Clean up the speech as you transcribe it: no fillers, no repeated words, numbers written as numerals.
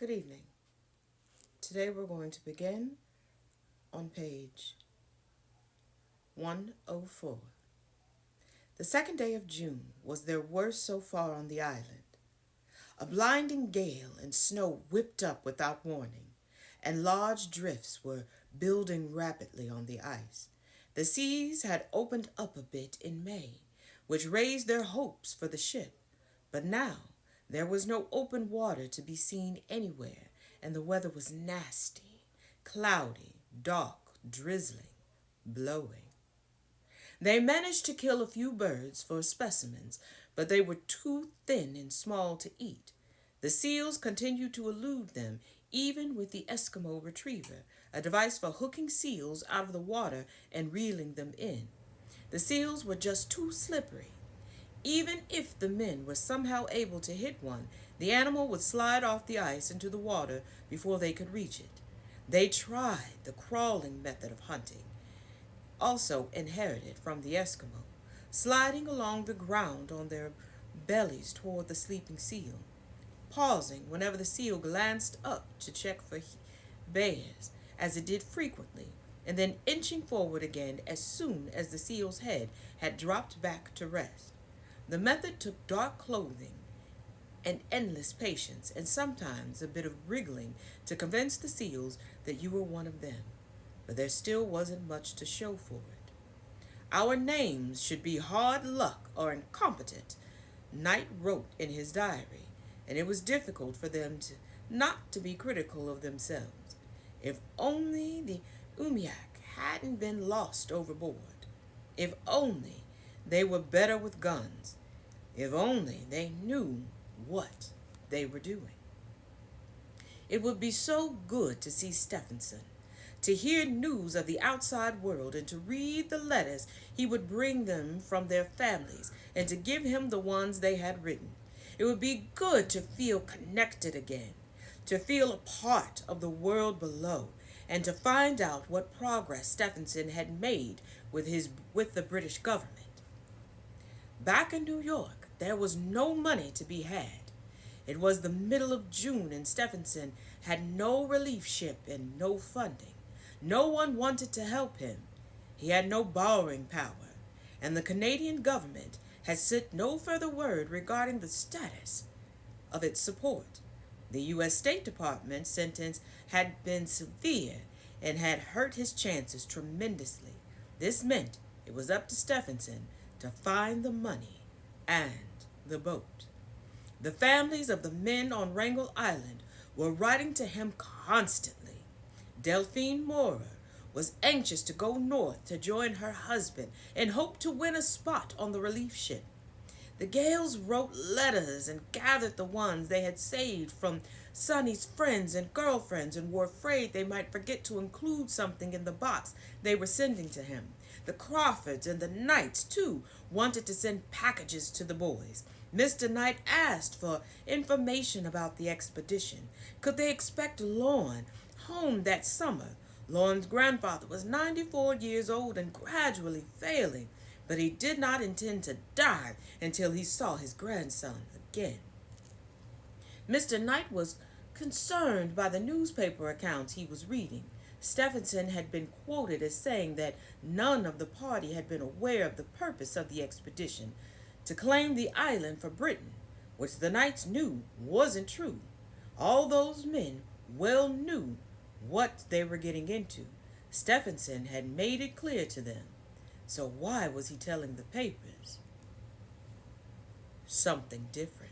Good evening. Today we're going to begin on page 104. The second day of June was their worst so far on the island. A blinding gale and snow whipped up without warning, and large drifts were building rapidly on the ice. The seas had opened up a bit in May, which raised their hopes for the ship, but now there was no open water to be seen anywhere, and the weather was nasty, cloudy, dark, drizzling, blowing. They managed to kill a few birds for specimens, but they were too thin and small to eat. The seals continued to elude them, even with the Eskimo retriever, a device for hooking seals out of the water and reeling them in. The seals were just too slippery. Even if the men were somehow able to hit one, the animal would slide off the ice into the water before they could reach it. They tried the crawling method of hunting, also inherited from the Eskimo, sliding along the ground on their bellies toward the sleeping seal, pausing whenever the seal glanced up to check for bears, as it did frequently, and then inching forward again as soon as the seal's head had dropped back to rest. The method took dark clothing and endless patience, and sometimes a bit of wriggling to convince the seals that you were one of them, but there still wasn't much to show for it. Our names should be hard luck or incompetent, Knight wrote in his diary, and it was difficult for them not to be critical of themselves. If only the Umiak hadn't been lost overboard. If only they were better with guns. If only they knew what they were doing. It would be so good to see Stephenson, to hear news of the outside world, and to read the letters he would bring them from their families, and to give him the ones they had written. It would be good to feel connected again, to feel a part of the world below, and to find out what progress Stephenson had made with the British government. Back in New York, there was no money to be had. It was the middle of June, and Stephenson had no relief ship and no funding. No one wanted to help him. He had no borrowing power, and the Canadian government had sent no further word regarding the status of its support. The U.S. State Department sentence had been severe and had hurt his chances tremendously. This meant it was up to Stephenson to find the money and the boat. The families of the men on Wrangel Island were writing to him constantly. Delphine Mora was anxious to go north to join her husband and hoped to win a spot on the relief ship. The Gales wrote letters and gathered the ones they had saved from Sonny's friends and girlfriends, and were afraid they might forget to include something in the box they were sending to him. The Crawfords and the Knights, too, wanted to send packages to the boys. Mr. Knight asked for information about the expedition. Could they expect Lorne home that summer? Lorne's grandfather was 94 years old and gradually failing, but he did not intend to die until he saw his grandson again. Mr. Knight was concerned by the newspaper accounts he was reading. Stephenson had been quoted as saying that none of the party had been aware of the purpose of the expedition, to claim the island for Britain, which the Knights knew wasn't true. All those men well knew what they were getting into. Stephenson had made it clear to them. So why was he telling the papers something different?